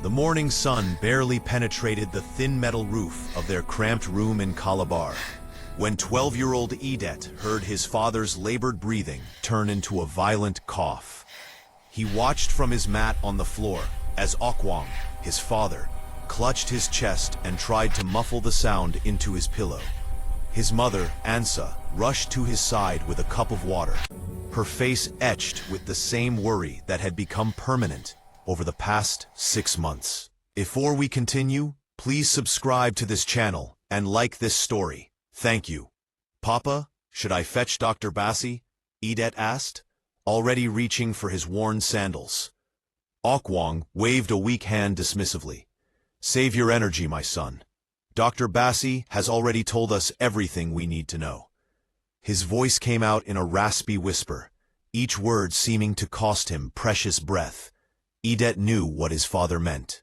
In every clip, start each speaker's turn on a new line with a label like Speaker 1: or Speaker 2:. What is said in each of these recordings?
Speaker 1: The morning sun barely penetrated the thin metal roof of their cramped room in Calabar, when 12-year-old Edet heard his father's labored breathing turn into a violent cough. He watched from his mat on the floor as Okwang, his father, clutched his chest and tried to muffle the sound into his pillow. His mother, Ansa, rushed to his side with a cup of water, her face etched with the same worry that had become permanent over the past 6 months. Before we continue, please subscribe to this channel and like this story. Thank you. Papa, should I fetch Dr. Bassi? Edet asked, already reaching for his worn sandals. Okwang waved a weak hand dismissively. Save your energy, my son. Dr. Bassi has already told us everything we need to know. His voice came out in a raspy whisper, each word seeming to cost him precious breath. Edet knew what his father meant.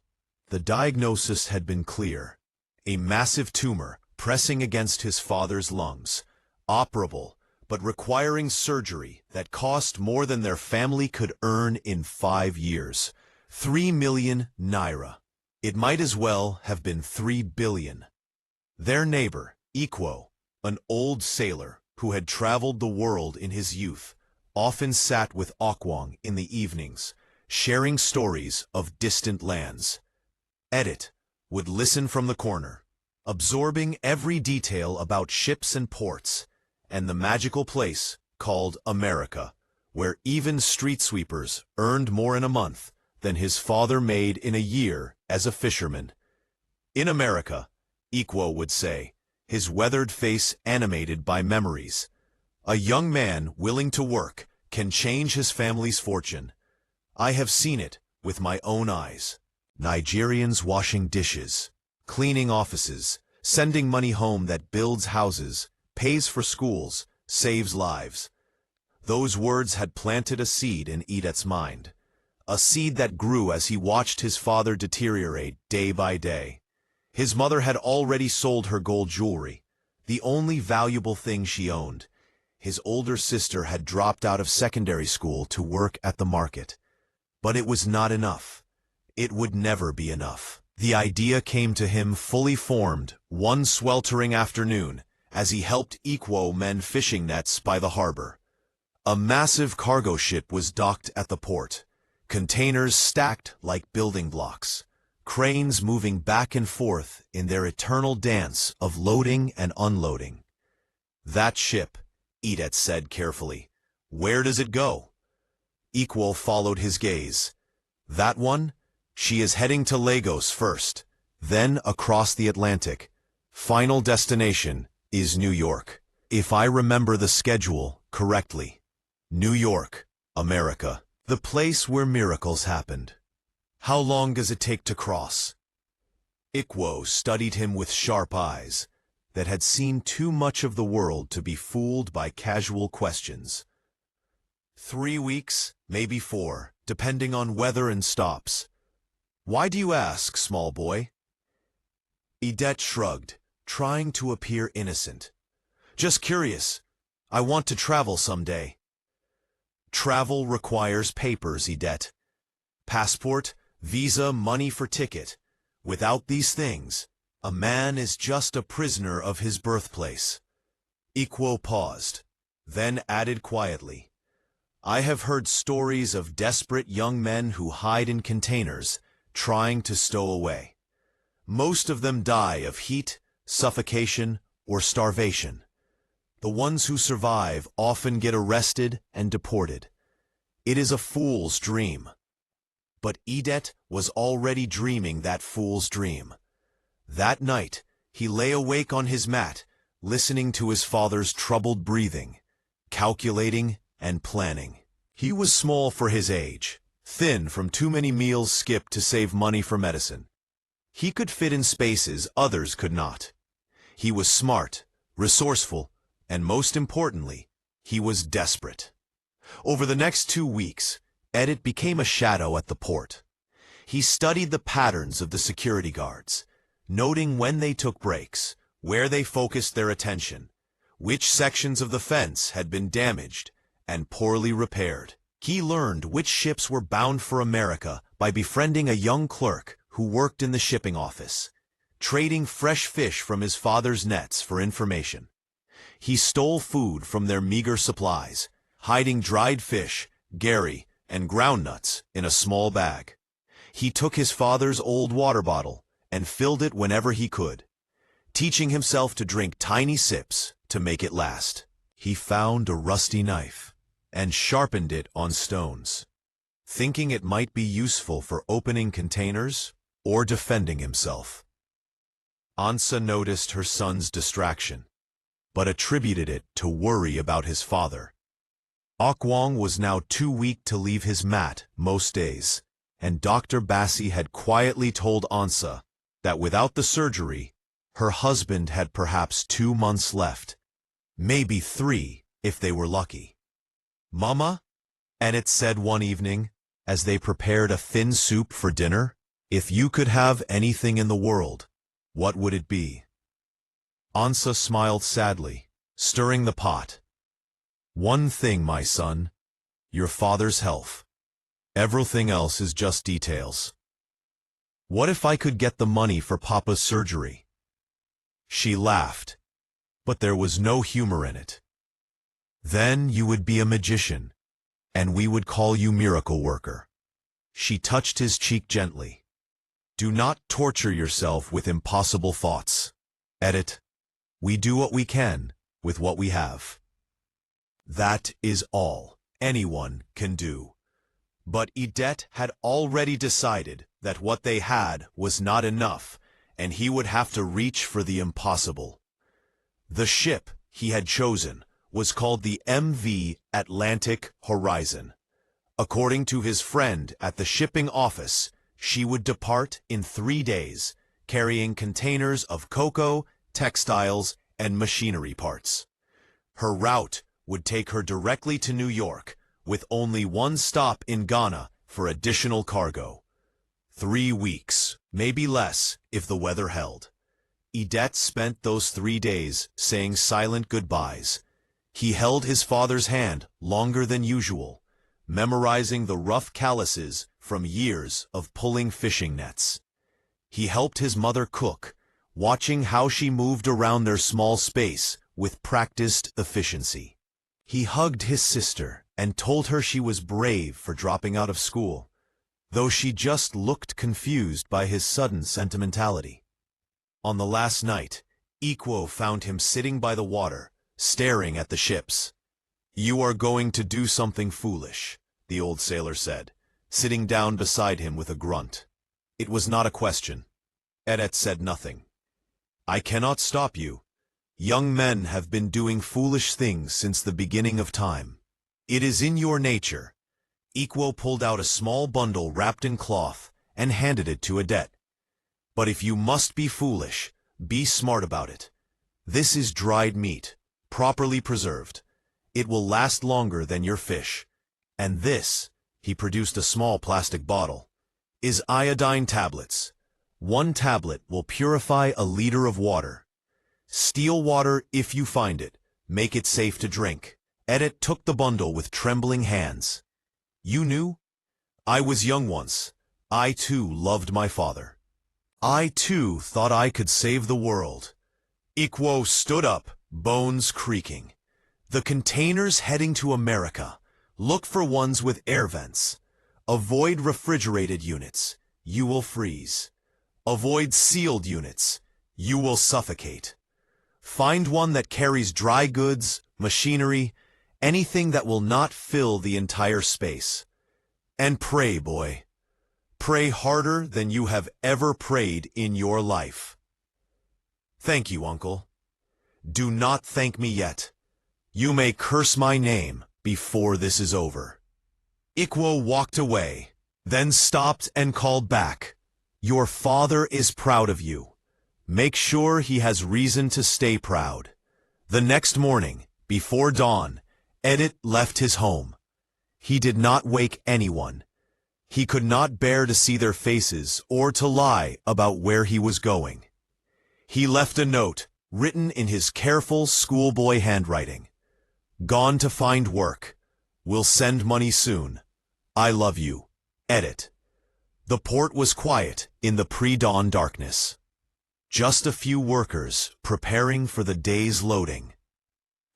Speaker 1: The diagnosis had been clear. A massive tumor pressing against his father's lungs, operable, but requiring surgery that cost more than their family could earn in 5 years. 3 million naira. It might as well have been 3 billion. Their neighbor, Ikwo, an old sailor who had traveled the world in his youth, often sat with Okwang in the evenings, sharing stories of distant lands. Edet would listen from the corner, absorbing every detail about ships and ports, and the magical place called America, where even street sweepers earned more in a month than his father made in a year as a fisherman. In America, Ikwo would say, his weathered face animated by memories, a young man willing to work can change his family's fortune. I have seen it with my own eyes. Nigerians washing dishes, cleaning offices, sending money home that builds houses, pays for schools, saves lives. Those words had planted a seed in Edet's mind, a seed that grew as he watched his father deteriorate day by day. His mother had already sold her gold jewelry, the only valuable thing she owned. His older sister had dropped out of secondary school to work at the market. But it was not enough. It would never be enough. The idea came to him fully formed one sweltering afternoon as he helped Ikwo mend fishing nets by the harbor. A massive cargo ship was docked at the port, containers stacked like building blocks, cranes moving back and forth in their eternal dance of loading and unloading. That ship, Edet said carefully. Where does it go? Ikwo followed his gaze. That one? She is heading to Lagos first, then across the Atlantic. Final destination is New York. If I remember the schedule correctly. New York, America, the place where miracles happened. How long does it take to cross? Ikwo studied him with sharp eyes that had seen too much of the world to be fooled by casual questions. 3 weeks, maybe 4, depending on weather and stops. Why do you ask, small boy? Edet shrugged, trying to appear innocent. Just curious. I want to travel someday. Travel requires papers, Edet. Passport, visa, money for ticket. Without these things, a man is just a prisoner of his birthplace. Ikwo paused, then added quietly, I have heard stories of desperate young men who hide in containers, trying to stow away. Most of them die of heat, suffocation, or starvation. The ones who survive often get arrested and deported. It is a fool's dream. But Edet was already dreaming that fool's dream. That night, he lay awake on his mat, listening to his father's troubled breathing, calculating and planning. He was small for his age, thin from too many meals skipped to save money for medicine. He could fit in spaces others could not. He was smart, resourceful, and most importantly, he was desperate. Over the next 2 weeks, Edet became a shadow at the port. He studied the patterns of the security guards, noting when they took breaks, where they focused their attention, which sections of the fence had been damaged and poorly repaired. He learned which ships were bound for America by befriending a young clerk who worked in the shipping office, trading fresh fish from his father's nets for information. He stole food from their meager supplies, hiding dried fish, gari, and groundnuts in a small bag. He took his father's old water bottle and filled it whenever he could, teaching himself to drink tiny sips to make it last. He found a rusty knife and sharpened it on stones, thinking it might be useful for opening containers or defending himself. Ansa noticed her son's distraction, but attributed it to worry about his father. Okwang was now too weak to leave his mat most days, and Dr. Bassi had quietly told Ansa that without the surgery, her husband had perhaps 2 months left, maybe 3 if they were lucky. "Mama," Enid said one evening, as they prepared a thin soup for dinner, "if you could have anything in the world, what would it be?" Ansa smiled sadly, stirring the pot. "One thing, my son, your father's health. Everything else is just details. What if I could get the money for Papa's surgery?" She laughed, but there was no humor in it. "Then you would be a magician, and we would call you miracle worker." She touched his cheek gently. "Do not torture yourself with impossible thoughts. Edit. We do what we can with what we have. That is all anyone can do." But Idet had already decided that what they had was not enough, and he would have to reach for the impossible. The ship he had chosen was called the MV Atlantic Horizon. According to his friend at the shipping office, she would depart in 3 days, carrying containers of cocoa, textiles, and machinery parts. Her route would take her directly to New York, with only one stop in Ghana for additional cargo. 3 weeks, maybe less, if the weather held. Idet spent those 3 days saying silent goodbyes. He held his father's hand longer than usual, memorizing the rough calluses from years of pulling fishing nets. He helped his mother cook, watching how she moved around their small space with practiced efficiency. He hugged his sister and told her she was brave for dropping out of school, though she just looked confused by his sudden sentimentality. On the last night, Ikwo found him sitting by the water, staring at the ships. "You are going to do something foolish," the old sailor said, sitting down beside him with a grunt. It was not a question. Edet said nothing. "I cannot stop you. Young men have been doing foolish things since the beginning of time. It is in your nature." Ikwo pulled out a small bundle wrapped in cloth and handed it to Edet. "But if you must be foolish, be smart about it. This is dried meat, properly preserved. It will last longer than your fish. And this," he produced a small plastic bottle, "is iodine tablets. 1 tablet will purify a liter of water. Steal water if you find it. Make it safe to drink." Edet took the bundle with trembling hands. "You knew? I was young once. I too loved my father. I too thought I could save the world." Ikwo stood up, bones creaking. "The containers heading to America. Look for ones with air vents. Avoid refrigerated units. You will freeze. Avoid sealed units. You will suffocate. Find one that carries dry goods, machinery, anything that will not fill the entire space. And pray, boy. Pray harder than you have ever prayed in your life." "Thank you, uncle." "Do not thank me yet. You may curse my name before this is over." Ikwo walked away, then stopped and called back. "Your father is proud of you. Make sure he has reason to stay proud." The next morning, before dawn, Edet left his home. He did not wake anyone. He could not bear to see their faces or to lie about where he was going. He left a note, written in his careful schoolboy handwriting. "Gone to find work. Will send money soon. I love you. Edet." The port was quiet in the pre-dawn darkness. Just a few workers preparing for the day's loading.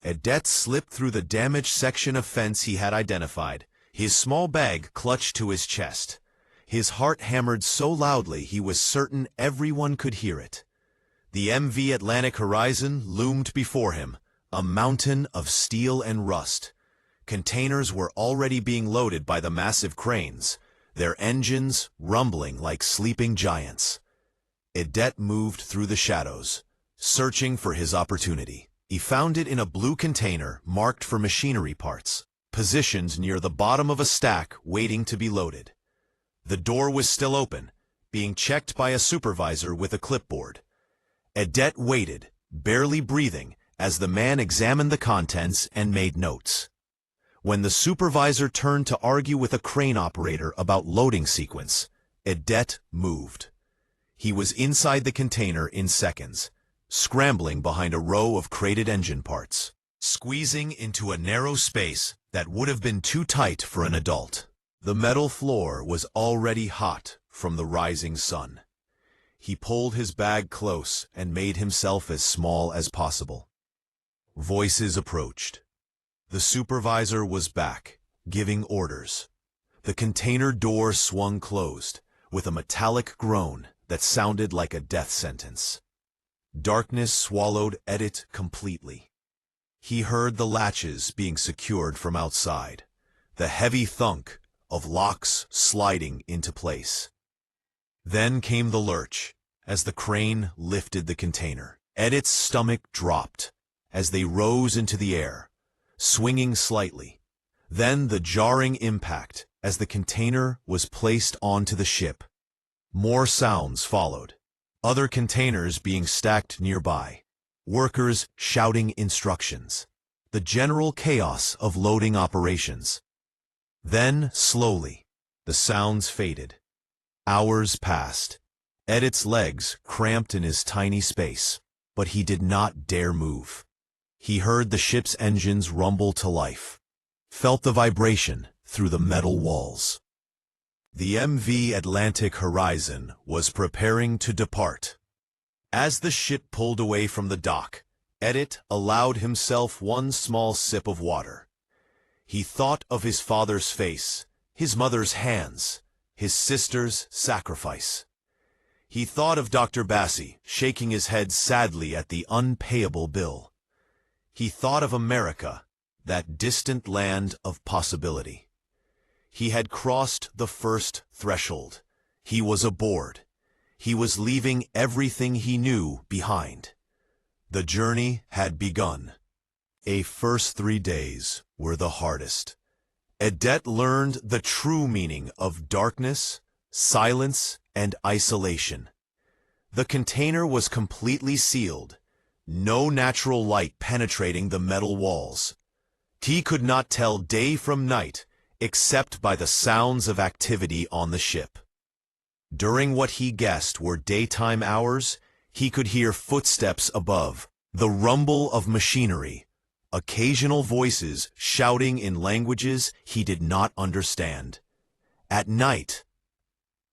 Speaker 1: Edet slipped through the damaged section of fence he had identified, his small bag clutched to his chest. His heart hammered so loudly he was certain everyone could hear it. The MV Atlantic horizon loomed before him, a mountain of steel and rust. Containers were already being loaded by the massive cranes, their engines rumbling like sleeping giants. Edet moved through the shadows, searching for his opportunity. He found it in a blue container marked for machinery parts, positioned near the bottom of a stack waiting to be loaded. The door was still open, being checked by a supervisor with a clipboard. Edet waited, barely breathing, as the man examined the contents and made notes. When the supervisor turned to argue with a crane operator about loading sequence, Edet moved. He was inside the container in seconds, scrambling behind a row of crated engine parts, squeezing into a narrow space that would have been too tight for an adult. The metal floor was already hot from the rising sun. He pulled his bag close and made himself as small as possible. Voices approached. The supervisor was back, giving orders. The container door swung closed, with a metallic groan that sounded like a death sentence. Darkness swallowed Edet completely. He heard the latches being secured from outside, the heavy thunk of locks sliding into place. Then came the lurch, as the crane lifted the container. Edet's stomach dropped, as they rose into the air, swinging slightly. Then the jarring impact, as the container was placed onto the ship. More sounds followed, other containers being stacked nearby, workers shouting instructions, the general chaos of loading operations. Then, slowly, the sounds faded. Hours passed. Edet's legs cramped in his tiny space, but he did not dare move. He heard the ship's engines rumble to life, felt the vibration through the metal walls. The MV Atlantic horizon was preparing to depart. As the ship pulled away from the dock, Edet allowed himself one small sip of water. He thought of his father's face, his mother's hands, his sister's sacrifice. He thought of Dr. Bassi, shaking his head sadly at the unpayable bill. He thought of America, that distant land of possibility. He had crossed the first threshold. He was aboard. He was leaving everything he knew behind. The journey had begun. The first 3 days were the hardest. Edet learned the true meaning of darkness, silence, and isolation. The container was completely sealed, no natural light penetrating the metal walls. He could not tell day from night, except by the sounds of activity on the ship. During what he guessed were daytime hours, he could hear footsteps above, the rumble of machinery, occasional voices shouting in languages he did not understand. At night,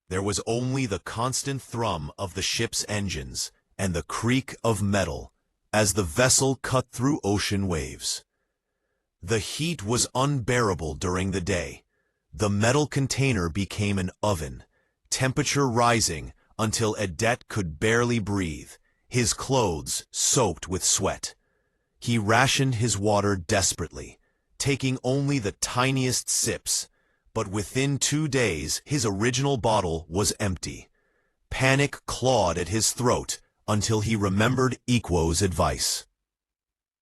Speaker 1: there was only the constant thrum of the ship's engines and the creak of metal as the vessel cut through ocean waves. The heat was unbearable during the day. The metal container became an oven, temperature rising until Edet could barely breathe, his clothes soaked with sweat. He rationed his water desperately, taking only the tiniest sips, but within 2 days his original bottle was empty. Panic clawed at his throat until he remembered Equo's advice.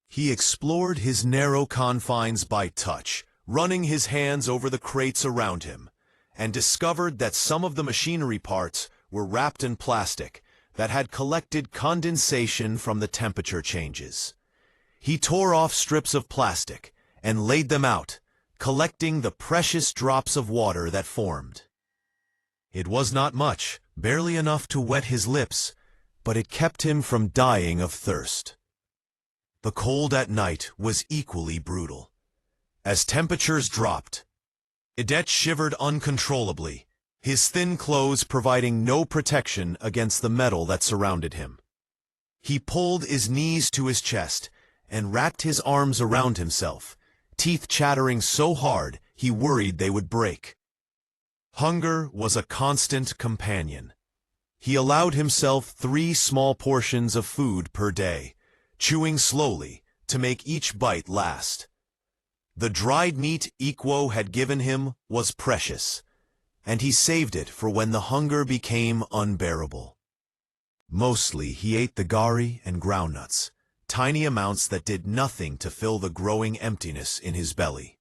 Speaker 1: He explored his narrow confines by touch, running his hands over the crates around him, and discovered that some of the machinery parts were wrapped in plastic that had collected condensation from the temperature changes. He tore off strips of plastic and laid them out, collecting the precious drops of water that formed. It was not much, barely enough to wet his lips, but it kept him from dying of thirst. The cold at night was equally brutal. As temperatures dropped, Edet shivered uncontrollably, his thin clothes providing no protection against the metal that surrounded him. He pulled his knees to his chest and wrapped his arms around himself, teeth chattering so hard he worried they would break. Hunger was a constant companion. He allowed himself 3 small portions of food per day, chewing slowly to make each bite last. The dried meat Ikwo had given him was precious, and he saved it for when the hunger became unbearable. Mostly he ate the gari and groundnuts, tiny amounts that did nothing to fill the growing emptiness in his belly.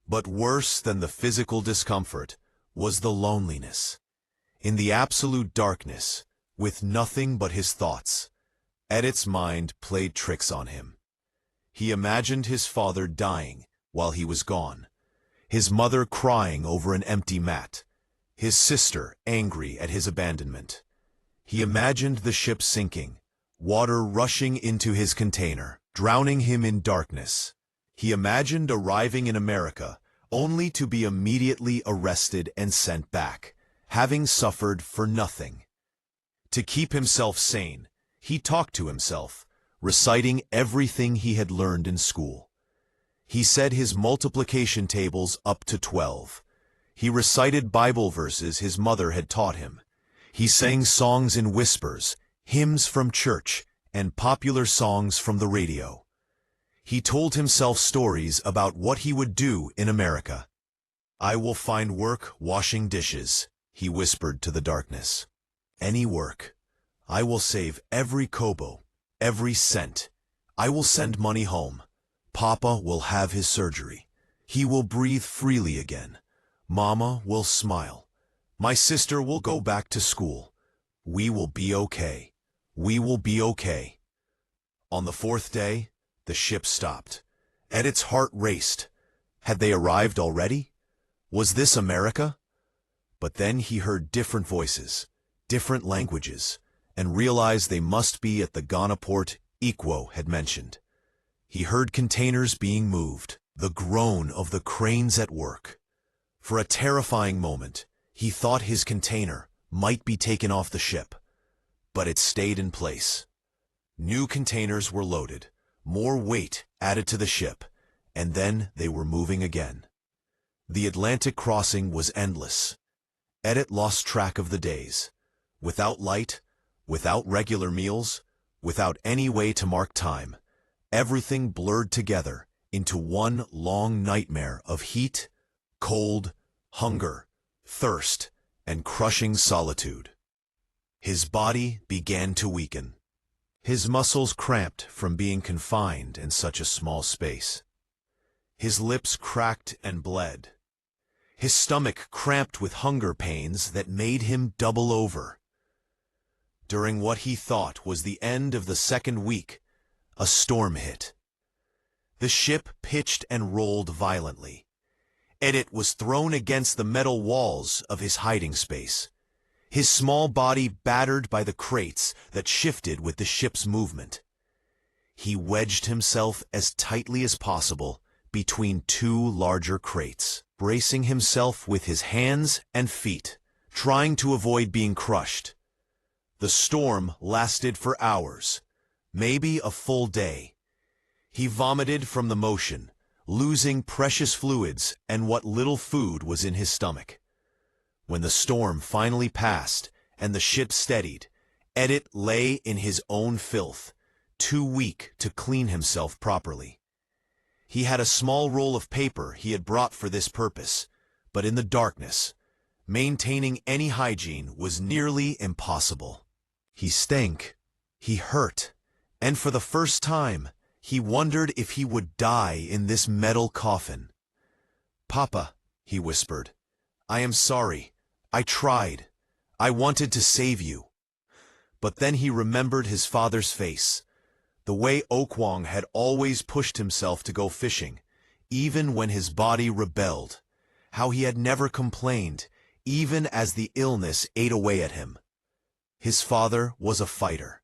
Speaker 1: But worse than the physical discomfort was the loneliness. In the absolute darkness, with nothing but his thoughts, Edit's mind played tricks on him. He imagined his father dying while he was gone, his mother crying over an empty mat, his sister angry at his abandonment. He imagined the ship sinking, water rushing into his container, drowning him in darkness. He imagined arriving in America only to be immediately arrested and sent back, having suffered for nothing. To keep himself sane, he talked to himself, reciting everything he had learned in school. He said his multiplication tables up to 12. He recited Bible verses his mother had taught him. He sang songs in whispers, hymns from church, and popular songs from the radio. He told himself stories about what he would do in America. "I will find work washing dishes," he whispered to the darkness. "Any work. I will save every kobo, every cent. I will send money home. Papa will have his surgery. He will breathe freely again. Mama will smile. My sister will go back to school. We will be okay. We will be okay." On the 4th day, the ship stopped. Edit's heart raced. Had they arrived already? Was this America? But then he heard different voices, different languages, and realized they must be at the Ghana port Ikwo had mentioned. He heard containers being moved, the groan of the cranes at work. For a terrifying moment, he thought his container might be taken off the ship, but it stayed in place. New containers were loaded, more weight added to the ship, and then they were moving again. The Atlantic crossing was endless. Edit lost track of the days. Without light, without regular meals, without any way to mark time, everything blurred together into one long nightmare of heat, cold, hunger, thirst, and crushing solitude. His body began to weaken. His muscles cramped from being confined in such a small space. His lips cracked and bled. His stomach cramped with hunger pains that made him double over. During what he thought was the end of the 2nd week, a storm hit. The ship pitched and rolled violently. Edit was thrown against the metal walls of his hiding space, his small body battered by the crates that shifted with the ship's movement. He wedged himself as tightly as possible between 2 larger crates, bracing himself with his hands and feet, trying to avoid being crushed. The storm lasted for hours, maybe a full day. He vomited from the motion, losing precious fluids and what little food was in his stomach. When the storm finally passed and the ship steadied, Edit lay in his own filth, too weak to clean himself properly. He had a small roll of paper he had brought for this purpose, but in the darkness, maintaining any hygiene was nearly impossible. He stank, he hurt, and for the first time, he wondered if he would die in this metal coffin. "Papa," he whispered, "I am sorry. I tried. I wanted to save you." But then he remembered his father's face, the way Okwong had always pushed himself to go fishing, even when his body rebelled, how he had never complained, even as the illness ate away at him. His father was a fighter.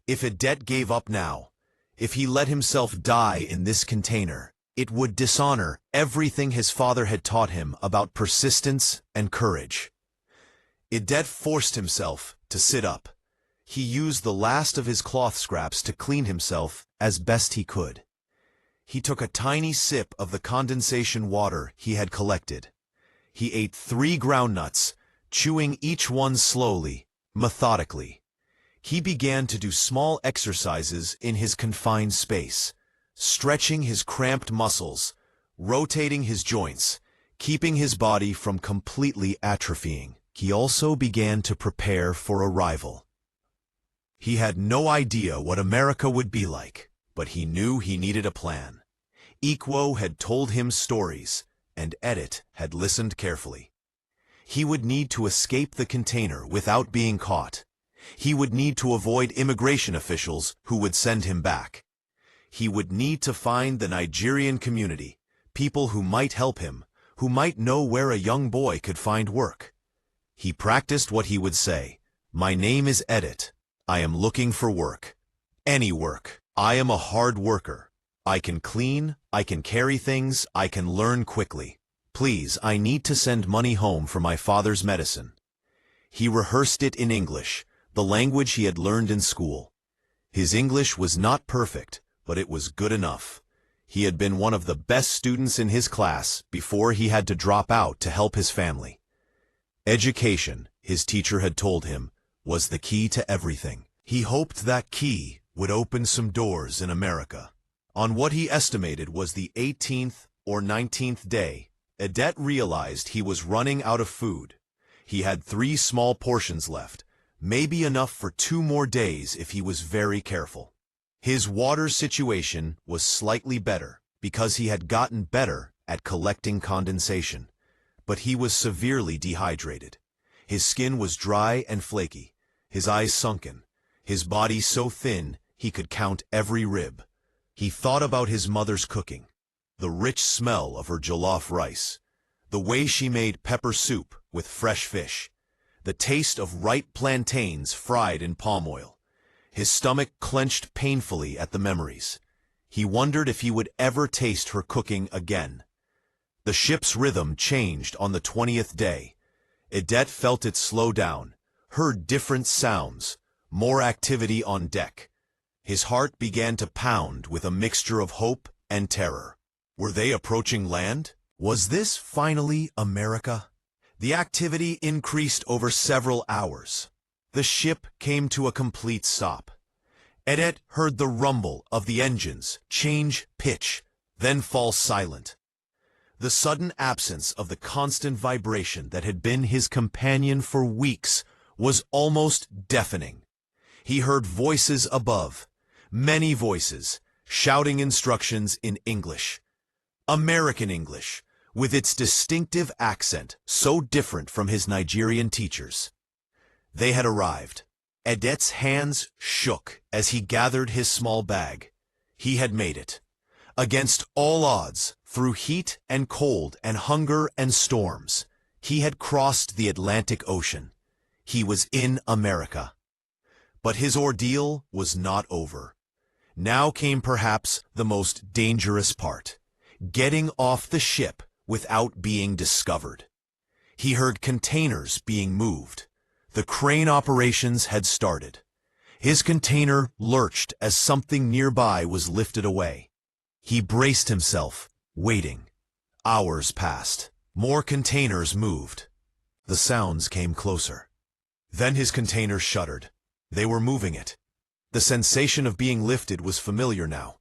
Speaker 1: If Edit gave up now, if he let himself die in this container, it would dishonor everything his father had taught him about persistence and courage. Idet forced himself to sit up. He used the last of his cloth scraps to clean himself as best he could. He took a tiny sip of the condensation water he had collected. He ate 3 groundnuts, chewing each one slowly, methodically. He began to do small exercises in his confined space, stretching his cramped muscles, rotating his joints, keeping his body from completely atrophying. He also began to prepare for arrival. He had no idea what America would be like, but he knew he needed a plan. Ikwo had told him stories, and Edit had listened carefully. He would need to escape the container without being caught. He would need to avoid immigration officials who would send him back. He would need to find the Nigerian community, people who might help him, who might know where a young boy could find work. He practiced what he would say. "My name is Edit. I am looking for work. Any work. I am a hard worker. I can clean, I can carry things, I can learn quickly. Please, I need to send money home for my father's medicine." He rehearsed it in English, the language he had learned in school. His English was not perfect, but it was good enough. He had been one of the best students in his class before he had to drop out to help his family. Education, his teacher had told him, was the key to everything. He hoped that key would open some doors in America. On what he estimated was the 18th or 19th day, Edet realized he was running out of food. He had 3 small portions left, maybe enough for 2 more days if he was very careful. His water situation was slightly better because he had gotten better at collecting condensation, but he was severely dehydrated. His skin was dry and flaky, his eyes sunken, his body so thin he could count every rib. He thought about his mother's cooking, the rich smell of her jollof rice, the way she made pepper soup with fresh fish, the taste of ripe plantains fried in palm oil. His stomach clenched painfully at the memories. He wondered if he would ever taste her cooking again. The ship's rhythm changed on the 20th day. Edet felt it slow down, heard different sounds, more activity on deck. His heart began to pound with a mixture of hope and terror. Were they approaching land? Was this finally America? The activity increased over several hours. The ship came to a complete stop. Edet heard the rumble of the engines change pitch, then fall silent. The sudden absence of the constant vibration that had been his companion for weeks was almost deafening. He heard voices above, many voices, shouting instructions in English. American English, with its distinctive accent so different from his Nigerian teachers. They had arrived. Edet's hands shook as he gathered his small bag. He had made it. Against all odds, through heat and cold and hunger and storms, he had crossed the Atlantic Ocean. He was in America. But his ordeal was not over. Now came perhaps the most dangerous part, getting off the ship without being discovered. He heard containers being moved. The crane operations had started. His container lurched as something nearby was lifted away. He braced himself, waiting. Hours passed. More containers moved. The sounds came closer. Then his container shuddered. They were moving it. The sensation of being lifted was familiar now.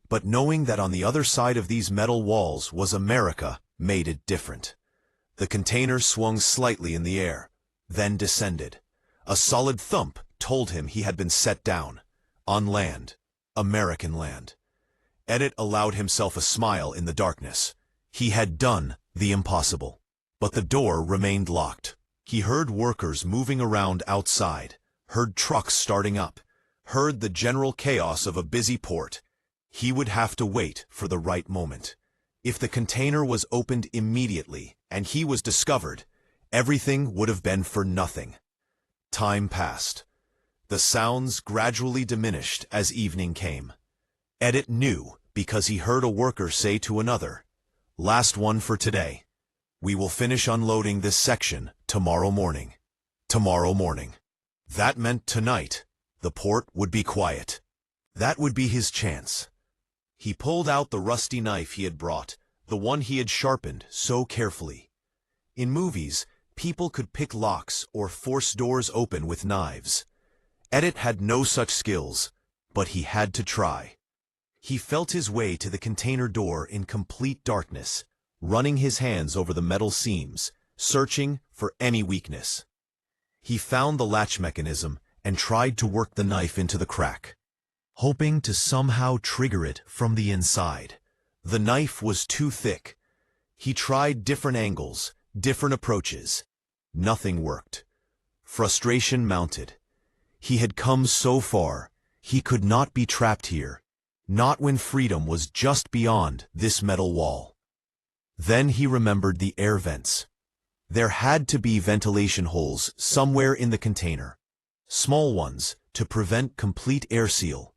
Speaker 1: But knowing that on the other side of these metal walls was America made it different. The container swung slightly in the air, then descended. A solid thump told him he had been set down. On land. American land. Edet allowed himself a smile in the darkness. He had done the impossible. But the door remained locked. He heard workers moving around outside, heard trucks starting up, heard the general chaos of a busy port. He would have to wait for the right moment. If the container was opened immediately and he was discovered, everything would have been for nothing. Time passed. The sounds gradually diminished as evening came. Edet knew because he heard a worker say to another, "Last one for today. We will finish unloading this section tomorrow morning." tomorrow morning. That meant tonight, the port would be quiet. That would be his chance. He pulled out the rusty knife he had brought, the one he had sharpened so carefully. In movies, people could pick locks or force doors open with knives. Edit had no such skills, but he had to try. He felt his way to the container door in complete darkness, running his hands over the metal seams, searching for any weakness. He found the latch mechanism and tried to work the knife into the crack, hoping to somehow trigger it from the inside. The knife was too thick. He tried different angles, different approaches. Nothing worked. Frustration mounted. He had come so far, he could not be trapped here, not when freedom was just beyond this metal wall. Then he remembered the air vents. There had to be ventilation holes somewhere in the container, small ones to prevent complete air seal.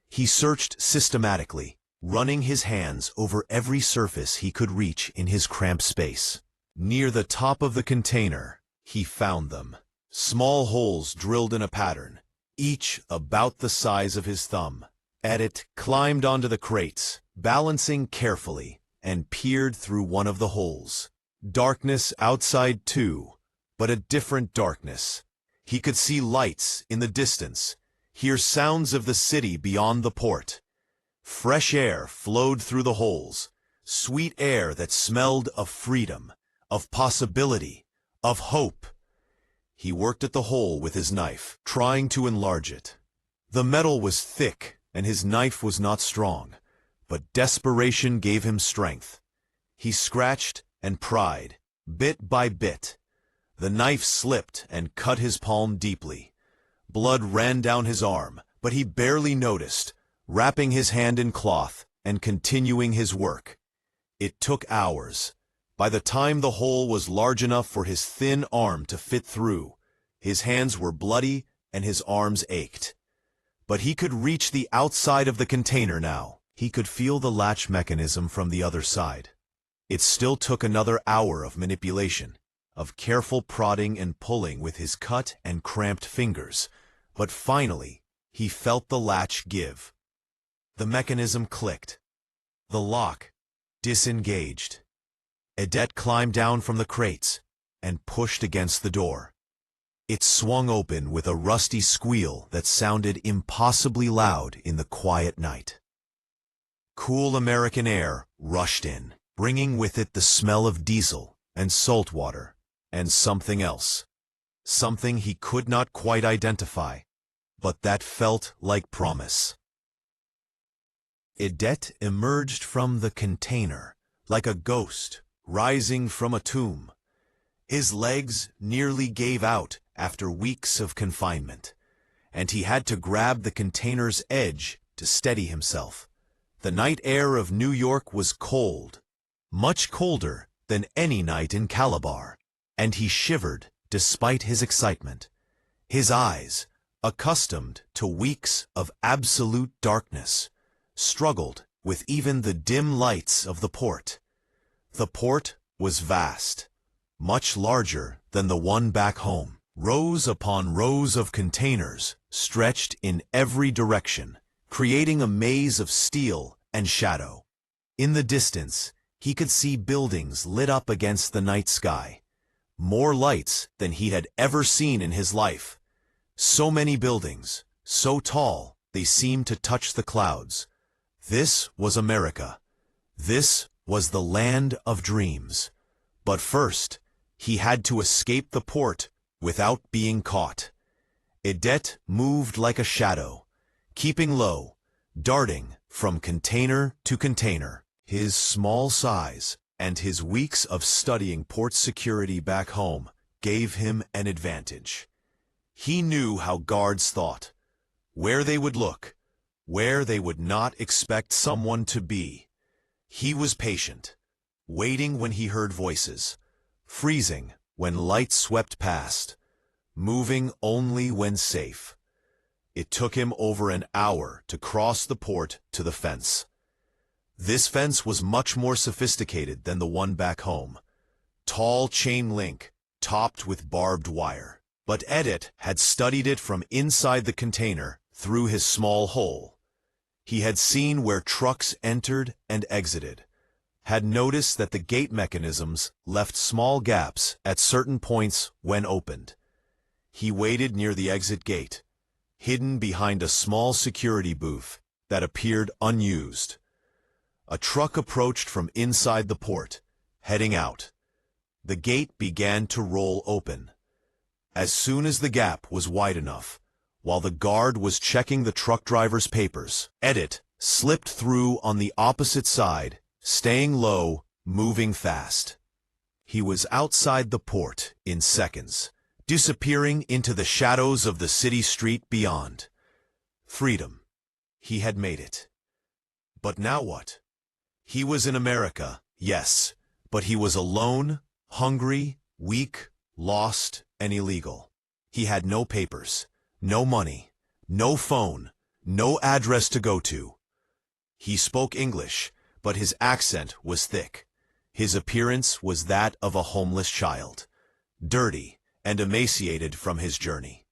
Speaker 1: He searched systematically, running his hands over every surface he could reach in his cramped space. Near the top of the container, he found them. Small holes drilled in a pattern, each about the size of his thumb. Edit climbed onto the crates, balancing carefully, and peered through one of the holes. Darkness outside too, but a different darkness. He could see lights in the distance, hear sounds of the city beyond the port. Fresh air flowed through the holes, sweet air that smelled of freedom, of possibility, of hope. He worked at the hole with his knife, trying to enlarge it. The metal was thick and his knife was not strong, but desperation gave him strength. He scratched and pried, bit by bit. The knife slipped and cut his palm deeply. Blood ran down his arm, but he barely noticed, wrapping his hand in cloth and continuing his work. It took hours. By the time the hole was large enough for his thin arm to fit through, his hands were bloody and his arms ached. But he could reach the outside of the container now. He could feel the latch mechanism from the other side. It still took another hour of manipulation, of careful prodding and pulling with his cut and cramped fingers, but finally, he felt the latch give. The mechanism clicked. The lock disengaged. Edette climbed down from the crates and pushed against the door. It swung open with a rusty squeal that sounded impossibly loud in the quiet night. Cool American air rushed in, bringing with it the smell of diesel and salt water and something else. Something he could not quite identify, but that felt like promise. Edette emerged from the container like a ghost rising from a tomb. His legs nearly gave out after weeks of confinement, and he had to grab the container's edge to steady himself. The night air of New York was cold, much colder than any night in Calabar, and he shivered despite his excitement. His eyes, accustomed to weeks of absolute darkness, struggled with even the dim lights of the port. The port was vast, much larger than the one back home. Rows upon rows of containers stretched in every direction, creating a maze of steel and shadow. In the distance, he could see buildings lit up against the night sky. More lights than he had ever seen in his life. So many buildings, so tall, they seemed to touch the clouds. This was America. This was the land of dreams. But first, he had to escape the port without being caught. Edette moved like a shadow, keeping low, darting from container to container. His small size and his weeks of studying port security back home gave him an advantage. He knew how guards thought, where they would look, where they would not expect someone to be. He was patient, waiting when he heard voices, freezing when lights swept past, moving only when safe. It took him over an hour to cross the port to the fence. This fence was much more sophisticated than the one back home. Tall chain link, topped with barbed wire. But Edet had studied it from inside the container through his small hole. He had seen where trucks entered and exited, had noticed that the gate mechanisms left small gaps at certain points when opened. He waited near the exit gate, hidden behind a small security booth that appeared unused. A truck approached from inside the port, heading out. The gate began to roll open. As soon as the gap was wide enough, while the guard was checking the truck driver's papers, Edet slipped through on the opposite side, staying low, moving fast. He was outside the port in seconds, disappearing into the shadows of the city street beyond. Freedom. He had made it. But now what? He was in America, yes, but he was alone, hungry, weak, lost, and illegal. He had no papers, no money, no phone, no address to go to. He spoke English, but his accent was thick. His appearance was that of a homeless child, dirty and emaciated from his journey.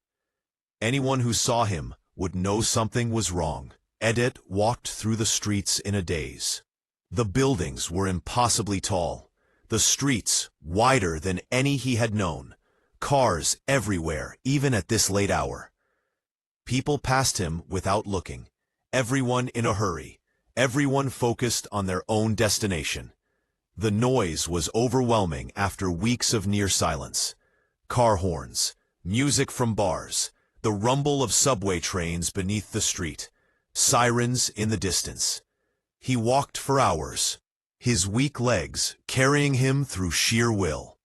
Speaker 1: Anyone who saw him would know something was wrong. Edet walked through the streets in a daze. The buildings were impossibly tall, the streets wider than any he had known, cars everywhere, even at this late hour. People passed him without looking, everyone in a hurry, everyone focused on their own destination. The noise was overwhelming after weeks of near silence. Car horns, music from bars, the rumble of subway trains beneath the street, sirens in the distance. He walked for hours, his weak legs carrying him through sheer will.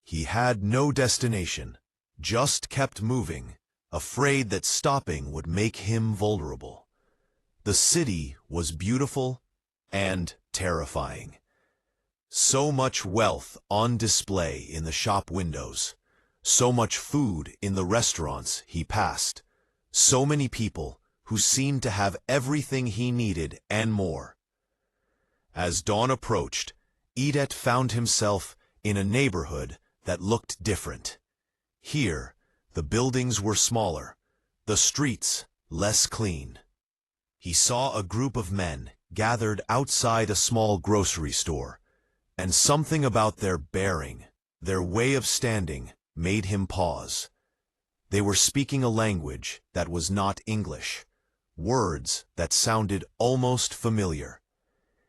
Speaker 1: He had no destination, just kept moving, afraid that stopping would make him vulnerable. The city was beautiful and terrifying. So much wealth on display in the shop windows, so much food in the restaurants he passed, so many people who seemed to have everything he needed and more. As dawn approached, Edet found himself in a neighborhood that looked different. Here, the buildings were smaller, the streets less clean. He saw a group of men gathered outside a small grocery store, and something about their bearing, their way of standing, made him pause. They were speaking a language that was not English, words that sounded almost familiar.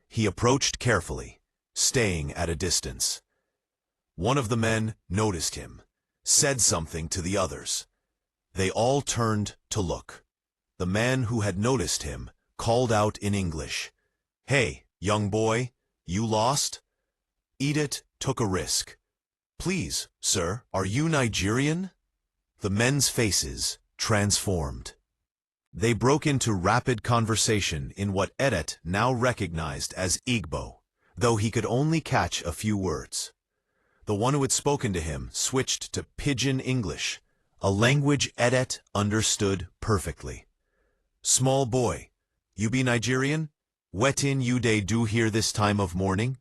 Speaker 1: He approached carefully, staying at a distance. One of the men noticed him, said something to the others. They all turned to look. The man who had noticed him called out in English, "Hey, young boy, you lost?" Edet took a risk. "Please, sir, are you Nigerian?" The men's faces transformed. They broke into rapid conversation in what Edet now recognized as Igbo, though he could only catch a few words. The one who had spoken to him switched to Pidgin English, a language Edet understood perfectly. "Small boy, you be Nigerian? Wetin you dey do here this time of morning?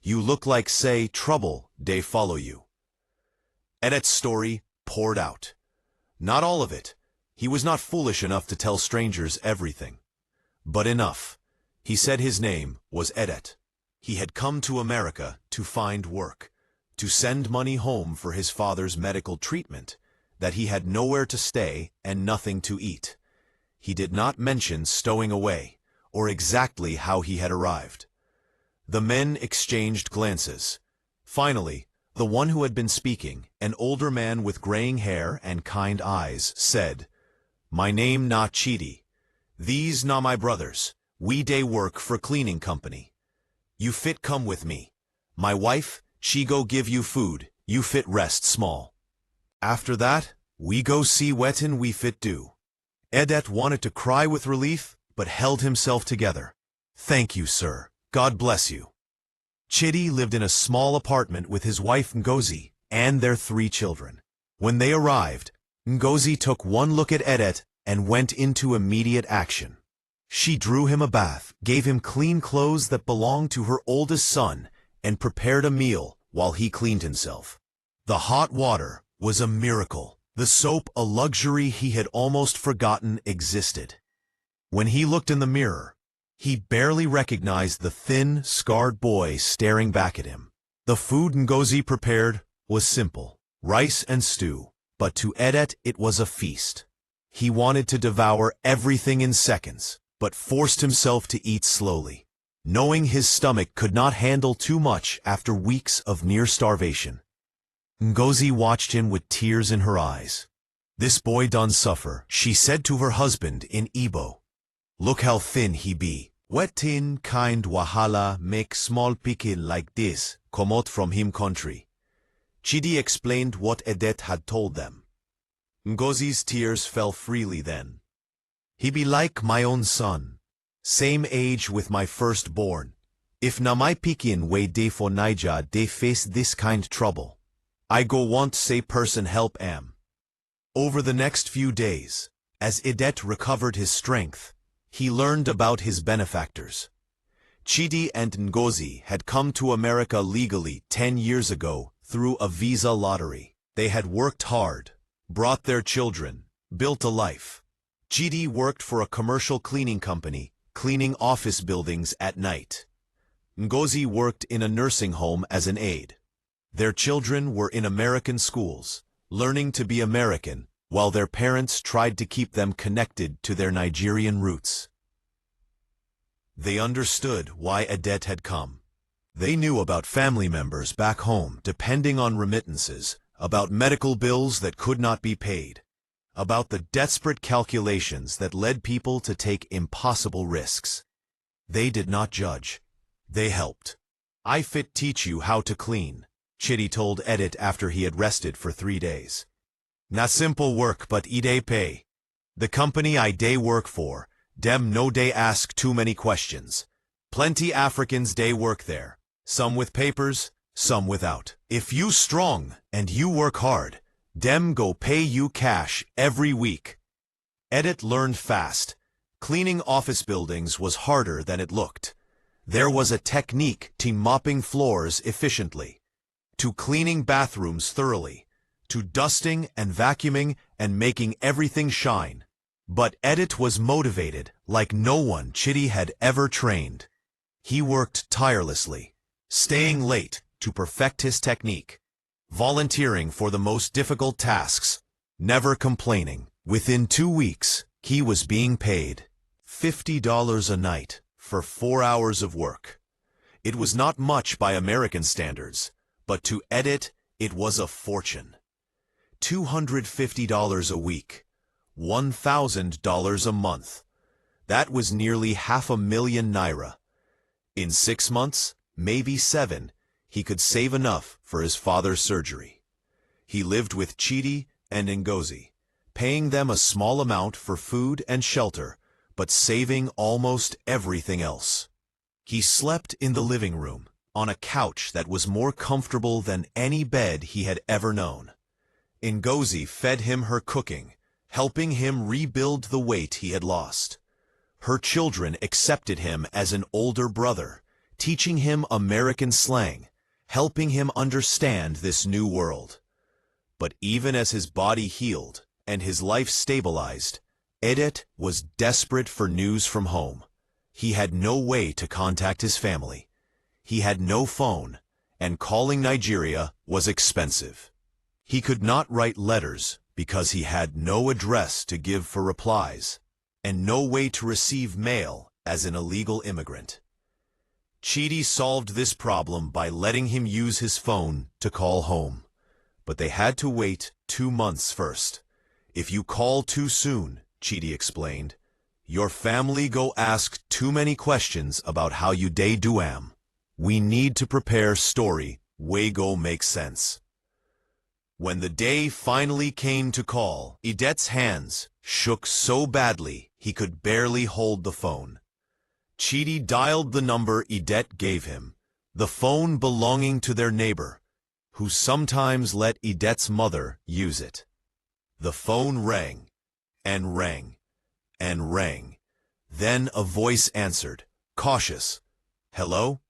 Speaker 1: You look like say trouble dey follow you." Edet's story poured out. Not all of it. He was not foolish enough to tell strangers everything. But enough. He said his name was Edet. He had come to America to find work, to send money home for his father's medical treatment, that he had nowhere to stay and nothing to eat. He did not mention stowing away, or exactly how he had arrived. The men exchanged glances. Finally, the one who had been speaking, an older man with graying hair and kind eyes, said, "My name na Chidi. These na my brothers. We dey work for cleaning company. You fit come with me. My wife, she go give you food. You fit rest small. After that, we go see wetin we fit do." Edet wanted to cry with relief, but held himself together. "Thank you, sir. God bless you." Chidi lived in a small apartment with his wife Ngozi and their 3 children. When they arrived, Ngozi took one look at Edet and went into immediate action. She drew him a bath, gave him clean clothes that belonged to her oldest son, and prepared a meal while he cleaned himself. The hot water was a miracle. The soap, a luxury he had almost forgotten existed. When he looked in the mirror, he barely recognized the thin, scarred boy staring back at him. The food Ngozi prepared was simple, rice and stew, but to Edet it was a feast. He wanted to devour everything in seconds, but forced himself to eat slowly, knowing his stomach could not handle too much after weeks of near starvation. Ngozi watched him with tears in her eyes. "This boy done suffer," she said to her husband in Igbo. "Look how thin he be. Wetin kind wahala make small pikin like this comot from him country?" Chidi explained what Edet had told them. Ngozi's tears fell freely then. "He be like my own son, same age with my firstborn. If na my pikin wey dey for Naija dey face this kind trouble, I go want say person help am." Over the next few days, as Edet recovered his strength, he learned about his benefactors. Chidi and Ngozi had come to America legally 10 years ago through a visa lottery. They had worked hard, brought their children, built a life. Chidi worked for a commercial cleaning company, cleaning office buildings at night. Ngozi worked in a nursing home as an aide. Their children were in American schools, learning to be American, while their parents tried to keep them connected to their Nigerian roots. They understood why Edet had come. They knew about family members back home depending on remittances, about medical bills that could not be paid, about the desperate calculations that led people to take impossible risks. They did not judge. They helped. "I fit teach you how to clean," Chidi told Edet after he had rested for 3 days. "Na simple work but e dey pay. The company I dey work for, dem no dey ask too many questions. Plenty Africans dey work there, some with papers, some without. If you strong and you work hard, dem go pay you cash every week." Edet learned fast. Cleaning office buildings was harder than it looked. There was a technique to mopping floors efficiently, to cleaning bathrooms thoroughly, to dusting and vacuuming and making everything shine. But Edet was motivated like no one Chidi had ever trained. He worked tirelessly, staying late to perfect his technique, volunteering for the most difficult tasks, never complaining. Within 2 weeks, he was being paid $50 a night for 4 hours of work. It was not much by American standards, but to Edet, it was a fortune. $250 a week, $1,000 a month. That was nearly $500,000 naira. In 6 months, maybe 7, he could save enough for his father's surgery. He lived with Chidi and Ngozi, paying them a small amount for food and shelter, but saving almost everything else. He slept in the living room, on a couch that was more comfortable than any bed he had ever known. Ngozi fed him her cooking, helping him rebuild the weight he had lost. Her children accepted him as an older brother, teaching him American slang, helping him understand this new world. But even as his body healed and his life stabilized, Edet was desperate for news from home. He had no way to contact his family. He had no phone, and calling Nigeria was expensive. He could not write letters because he had no address to give for replies, and no way to receive mail as an illegal immigrant. Chidi solved this problem by letting him use his phone to call home. But they had to wait 2 months first. "If you call too soon," Chidi explained, "your family go ask too many questions about how you dey do am. We need to prepare story wey go make sense." When the day finally came to call, Edet's hands shook so badly he could barely hold the phone. Chidi dialed the number Edet gave him, the phone belonging to their neighbor, who sometimes let Edet's mother use it. The phone rang, and rang, and rang. Then a voice answered, cautious. "Hello?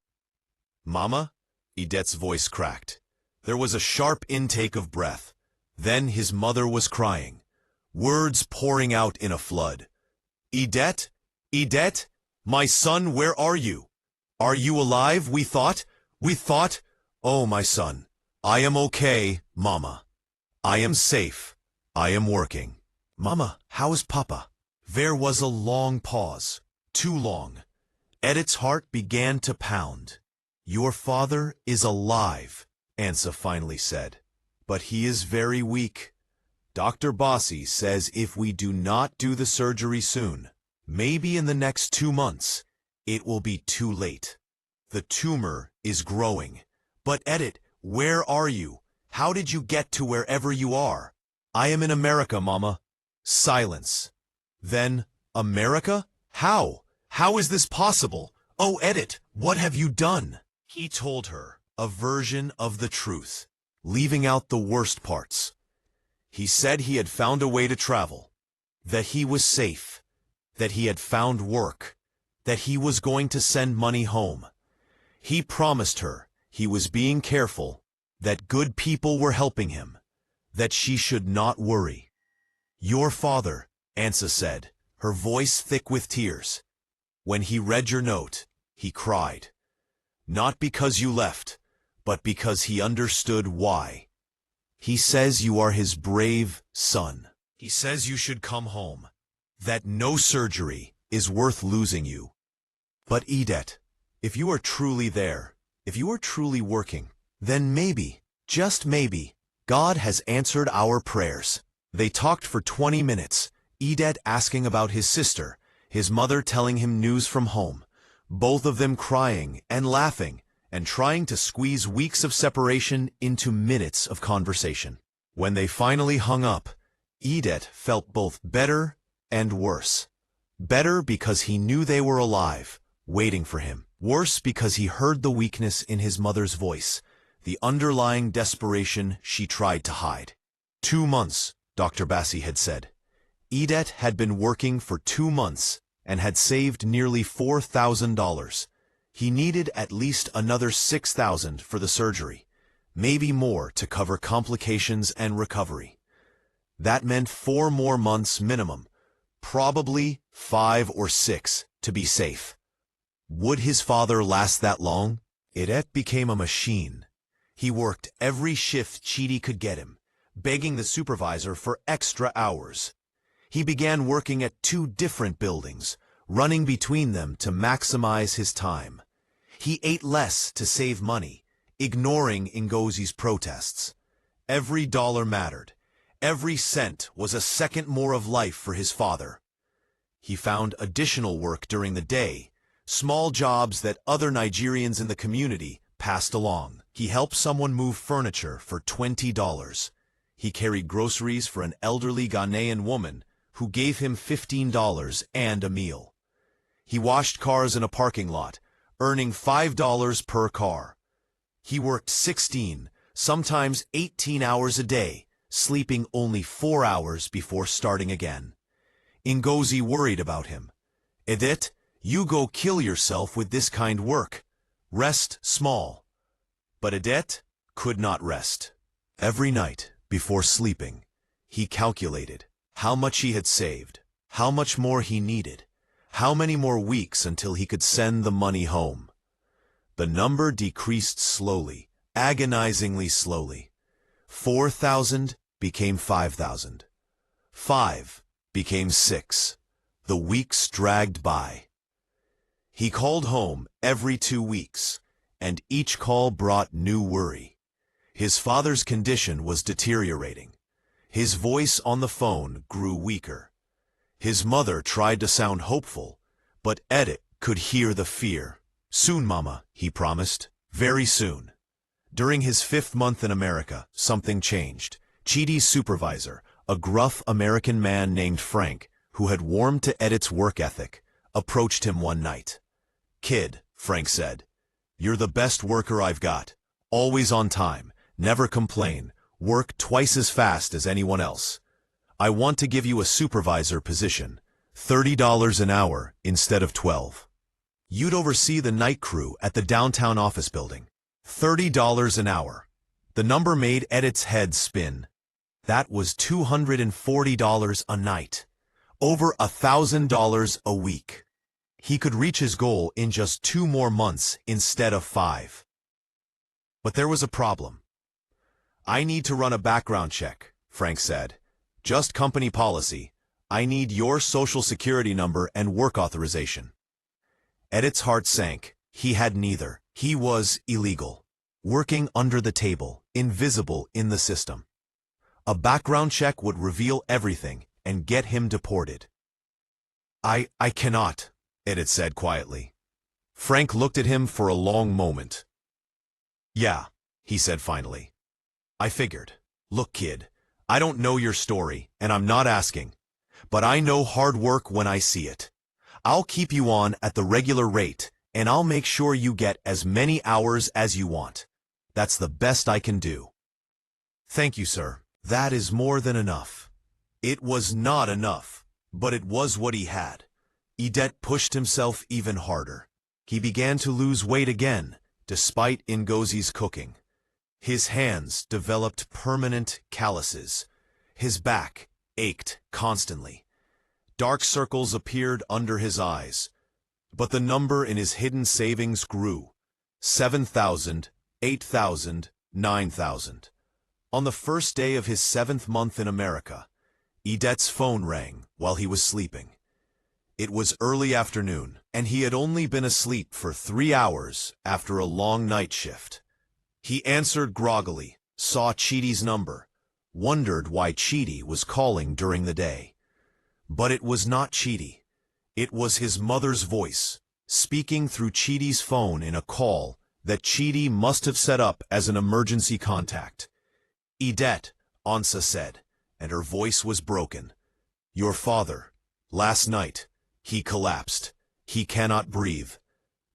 Speaker 1: Mama?" Edet's voice cracked. There was a sharp intake of breath. Then his mother was crying, words pouring out in a flood. Edette? Edette? My son, where are you? Are you alive? We thought. Oh, my son. I am okay, Mama. I am safe. I am working. Mama, how is Papa? There was a long pause. Too long. Edith's heart began to pound. Your father is alive, Ansa finally said. But he is very weak. Dr. Bossi says if we do not do the surgery soon, maybe in the next 2 months, it will be too late. The tumor is growing. But Edith, where are you? How did you get to wherever you are? I am in America, Mama. Silence. Then, America? How? How is this possible? Oh, Edith, what have you done? He told her a version of the truth, leaving out the worst parts. He said he had found a way to travel, that he was safe, that he had found work, that he was going to send money home. He promised her he was being careful, that good people were helping him, that she should not worry. Your father, Ansa said, her voice thick with tears. When he read your note, he cried. Not because you left, but because he understood why. He says you are his brave son. He says you should come home, that no surgery is worth losing you. But Edette, if you are truly there, if you are truly working, then maybe, just maybe, God has answered our prayers. They talked for 20 minutes, Edette asking about his sister, his mother telling him news from home, both of them crying and laughing and trying to squeeze weeks of separation into minutes of conversation. When they finally hung up, Edette felt both better and worse. Better because he knew they were alive, waiting for him. Worse because he heard the weakness in his mother's voice, the underlying desperation she tried to hide. 2 months, Dr. Bassi had said. Edette had been working for 2 months and had saved nearly $4,000. He needed at least another $6,000 for the surgery, maybe more to cover complications and recovery. That meant 4 more months minimum, probably 5 or 6 to be safe. Would his father last that long? Edette became a machine. He worked every shift Chidi could get him, begging the supervisor for extra hours. He began working at 2 different buildings, running between them to maximize his time. He ate less to save money, ignoring Ngozi's protests. Every dollar mattered. Every cent was a second more of life for his father. He found additional work during the day, small jobs that other Nigerians in the community passed along. He helped someone move furniture for $20. He carried groceries for an elderly Ghanaian woman who gave him $15 and a meal. He washed cars in a parking lot, earning $5 per car. He worked 16, sometimes 18 hours a day, sleeping only 4 hours before starting again. Ngozi worried about him. Edith, you go kill yourself with this kind work. Rest small. But Edith could not rest. Every night, before sleeping, he calculated how much he had saved, how much more he needed, how many more weeks until he could send the money home. The number decreased slowly, agonizingly slowly. 4,000 became 5,000. 5 became 6. The weeks dragged by. He called home every 2 weeks, and each call brought new worry. His father's condition was deteriorating. His voice on the phone grew weaker. His mother tried to sound hopeful, but Edith could hear the fear. Soon, Mama, he promised. Very soon. During his 5th month in America, something changed. Chidi's supervisor, a gruff American man named Frank, who had warmed to Edith's work ethic, approached him one night. Kid, Frank said, you're the best worker I've got. Always on time, never complain, work twice as fast as anyone else. I want to give you a supervisor position, $30 an hour instead of $12. You'd oversee the night crew at the downtown office building. $30 an hour. The number made Edith's head spin. That was $240 a night. Over $1,000 a week. He could reach his goal in just 2 more months instead of 5. But there was a problem. "I need to run a background check," Frank said. "Just company policy. I need your social security number and work authorization." Edith's heart sank. He had neither. He was illegal. Working under the table, invisible in the system. A background check would reveal everything and get him deported. I cannot," Edith said quietly. Frank looked at him for a long moment. "Yeah," he said finally. "I figured. Look, kid, I don't know your story, and I'm not asking. But I know hard work when I see it. I'll keep you on at the regular rate, and I'll make sure you get as many hours as you want. That's the best I can do." "Thank you, sir. That is more than enough." It was not enough, but it was what he had. Idet pushed himself even harder. He began to lose weight again, despite Ngozi's cooking. His hands developed permanent calluses. His back ached constantly. Dark circles appeared under his eyes. But the number in his hidden savings grew. 7,000, 8,000, 9,000. On the first day of his 7th month in America, Idet's phone rang while he was sleeping. It was early afternoon, and he had only been asleep for 3 hours after a long night shift. He answered groggily, saw Chidi's number, wondered why Chidi was calling during the day. But it was not Chidi. It was his mother's voice, speaking through Chidi's phone in a call that Chidi must have set up as an emergency contact. "Idet," Ansa said, and her voice was broken. "Your father, last night, he collapsed. He cannot breathe.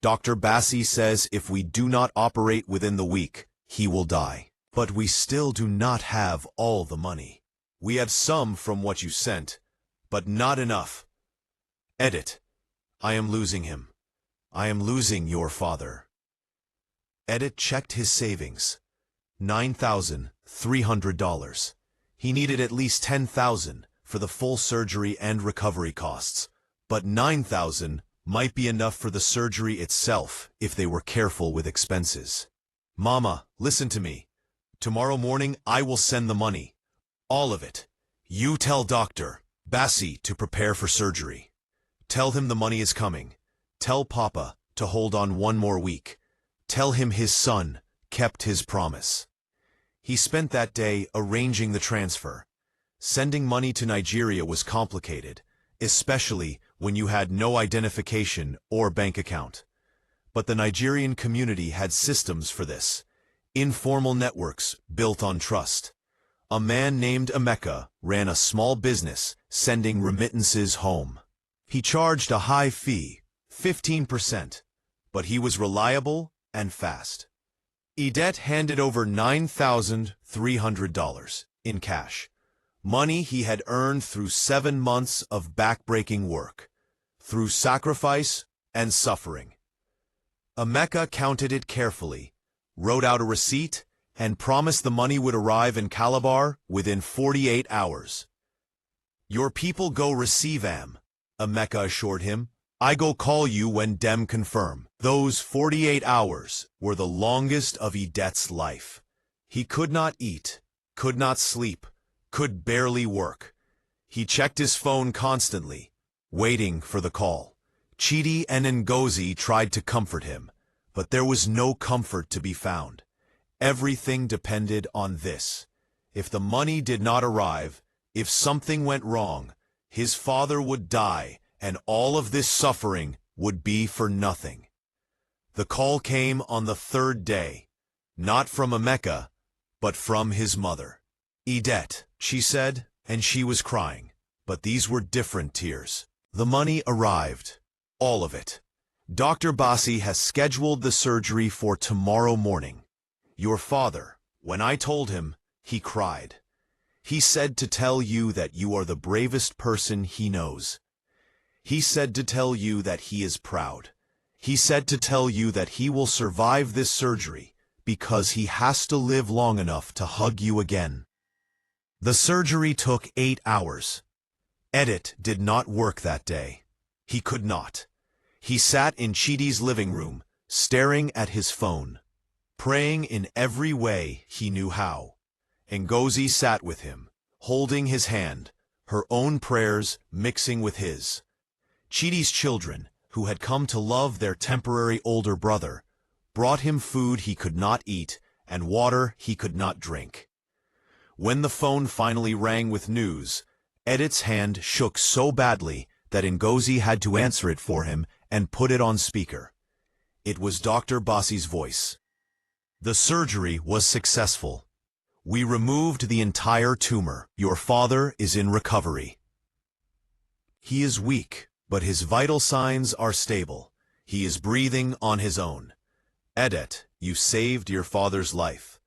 Speaker 1: Dr. Bassi says if we do not operate within the week, he will die. But we still do not have all the money. We have some from what you sent, but not enough. Edit. I am losing him. I am losing your father." Edit checked his savings. $9,300. He needed at least $10,000 for the full surgery and recovery costs, but $9,000 might be enough for the surgery itself if they were careful with expenses. "Mama, listen to me. Tomorrow morning I will send the money. All of it. You tell Dr. Bassi to prepare for surgery. Tell him the money is coming. Tell Papa to hold on 1 more week. Tell him his son kept his promise." He spent that day arranging the transfer. Sending money to Nigeria was complicated, especially when you had no identification or bank account. But the Nigerian community had systems for this. Informal networks built on trust. A man named Emeka ran a small business sending remittances home. He charged a high fee, 15%, but he was reliable and fast. Idet handed over $9,300 in cash, money he had earned through 7 months of backbreaking work, through sacrifice and suffering. Emeka counted it carefully, wrote out a receipt, and promised the money would arrive in Calabar within 48 hours. "Your people go receive am," Emeka assured him. "I go call you when dem confirm." Those 48 hours were the longest of Idet's life. He could not eat, could not sleep, could barely work. He checked his phone constantly, waiting for the call. Chidi and Ngozi tried to comfort him, but there was no comfort to be found. Everything depended on this. If the money did not arrive, if something went wrong, his father would die, and all of this suffering would be for nothing. The call came on the 3rd day, not from Emeka, but from his mother. "Idet," she said, and she was crying, but these were different tears. "The money arrived. All of it. Dr. Bassi has scheduled the surgery for tomorrow morning. Your father, when I told him, he cried. He said to tell you that you are the bravest person he knows. He said to tell you that he is proud. He said to tell you that he will survive this surgery because he has to live long enough to hug you again." The surgery took 8 hours. Edit did not work that day. He could not. He sat in Chidi's living room, staring at his phone, praying in every way he knew how. Ngozi sat with him, holding his hand, her own prayers mixing with his. Chidi's children, who had come to love their temporary older brother, brought him food he could not eat and water he could not drink. When the phone finally rang with news, Edit's hand shook so badly that Ngozi had to answer it for him and put it on speaker. It was Dr. Basi's voice. The surgery was successful. We removed the entire tumor. Your father is in recovery. He is weak, but his vital signs are stable. He is breathing on his own. Edet, you saved your father's life.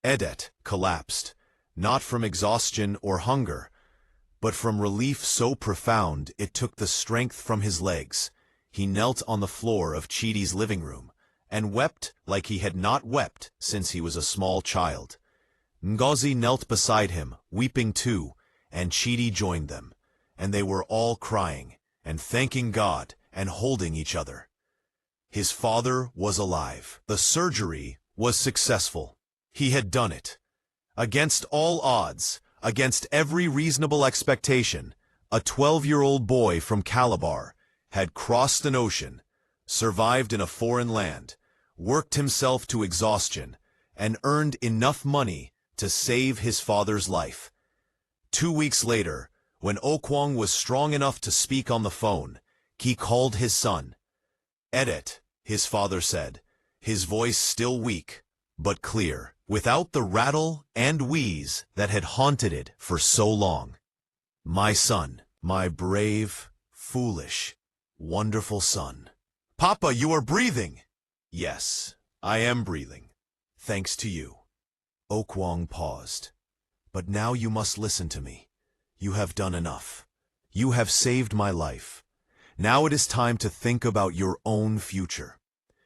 Speaker 1: Edet collapsed, not from exhaustion or hunger, but from relief so profound it took the strength from his legs. He knelt on the floor of Chidi's living room and wept like he had not wept since he was a small child. Ngozi knelt beside him, weeping too, and Chidi joined them, and they were all crying and thanking God and holding each other. His father was alive. The surgery was successful. He had done it. Against all odds, against every reasonable expectation, a 12-year-old boy from Calabar had crossed an ocean, survived in a foreign land, worked himself to exhaustion, and earned enough money to save his father's life. 2 weeks later, when Okwang was strong enough to speak on the phone, he called his son. Edet, his father said, his voice still weak, but clear, without the rattle and wheeze that had haunted it for so long. My son, my brave, foolish, wonderful son. Papa, you are breathing! Yes, I am breathing, thanks to you. Okwang paused. But now you must listen to me. You have done enough. You have saved my life. Now it is time to think about your own future.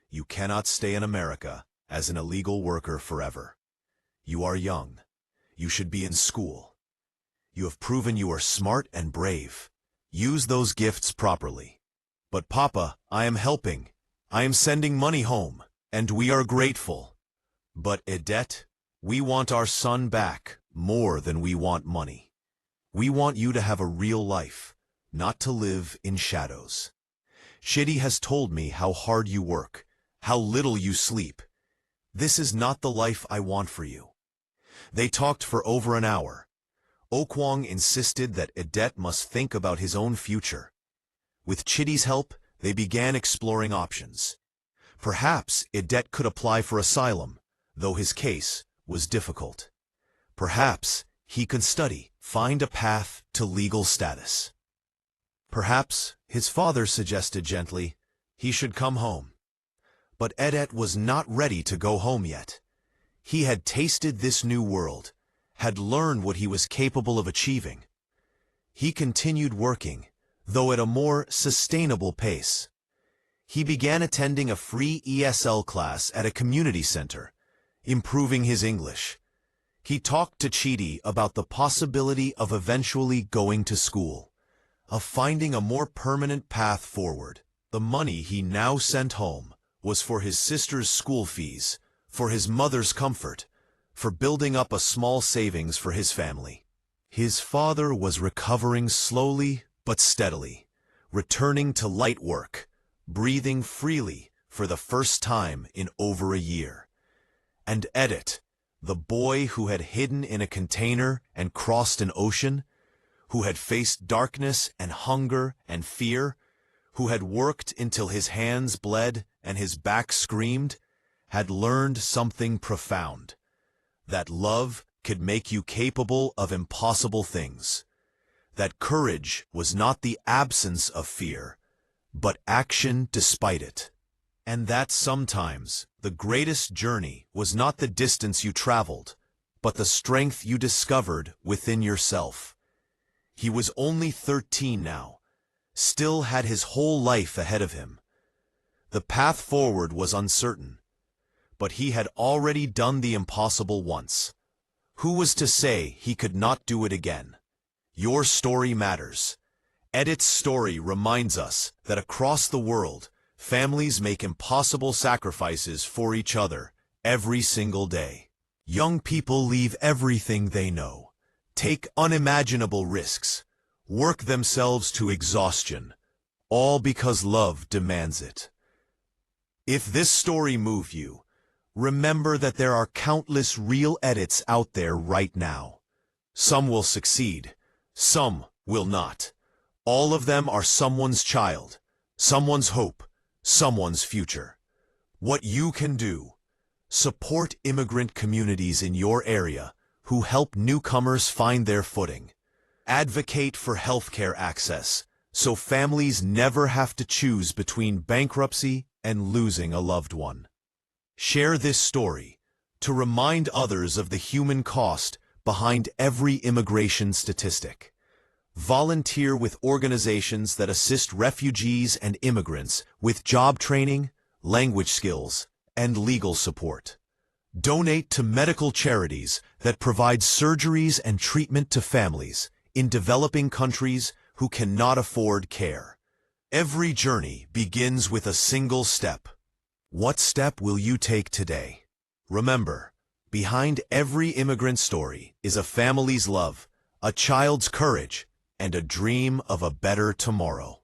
Speaker 1: You cannot stay in America as an illegal worker forever. You are young. You should be in school. You have proven you are smart and brave. Use those gifts properly. But Papa, I am helping. I am sending money home, and we are grateful. But Edet, we want our son back more than we want money. We want you to have a real life, not to live in shadows. Chidi has told me how hard you work, how little you sleep. This is not the life I want for you. They talked for over an hour. Okwang insisted that Edet must think about his own future. With Chidi's help, they began exploring options. Perhaps Edet could apply for asylum, though his case was difficult. Perhaps he could study, find a path to legal status. Perhaps, his father suggested gently, he should come home. But Edet was not ready to go home yet. He had tasted this new world, had learned what he was capable of achieving. He continued working, though at a more sustainable pace. He began attending a free ESL class at a community center, improving his English. He talked to Chidi about the possibility of eventually going to school, of finding a more permanent path forward. The money he now sent home was for his sister's school fees, for his mother's comfort, for building up a small savings for his family. His father was recovering slowly but steadily, returning to light work, breathing freely for the first time in over a year. And Edet, the boy who had hidden in a container and crossed an ocean, who had faced darkness and hunger and fear, who had worked until his hands bled and his back screamed, had learned something profound. That love could make you capable of impossible things. That courage was not the absence of fear, but action despite it. And that sometimes the greatest journey was not the distance you traveled, but the strength you discovered within yourself. He was only 13 now, still had his whole life ahead of him. The path forward was uncertain, but he had already done the impossible once. Who was to say he could not do it again? Your story matters. Edith's story reminds us that across the world, families make impossible sacrifices for each other every single day. Young people leave everything they know, take unimaginable risks, work themselves to exhaustion, all because love demands it. If this story moved you, remember that there are countless real Ediths out there right now. Some will succeed, some will not. All of them are someone's child, someone's hope, someone's future. What you can do: support immigrant communities in your area who help newcomers find their footing. Advocate for healthcare access so families never have to choose between bankruptcy and losing a loved one. Share this story to remind others of the human cost behind every immigration statistic. Volunteer with organizations that assist refugees and immigrants with job training, language skills, and legal support. Donate to medical charities that provide surgeries and treatment to families in developing countries who cannot afford care. Every journey begins with a single step. What step will you take today? Remember, behind every immigrant story is a family's love, a child's courage, and a dream of a better tomorrow.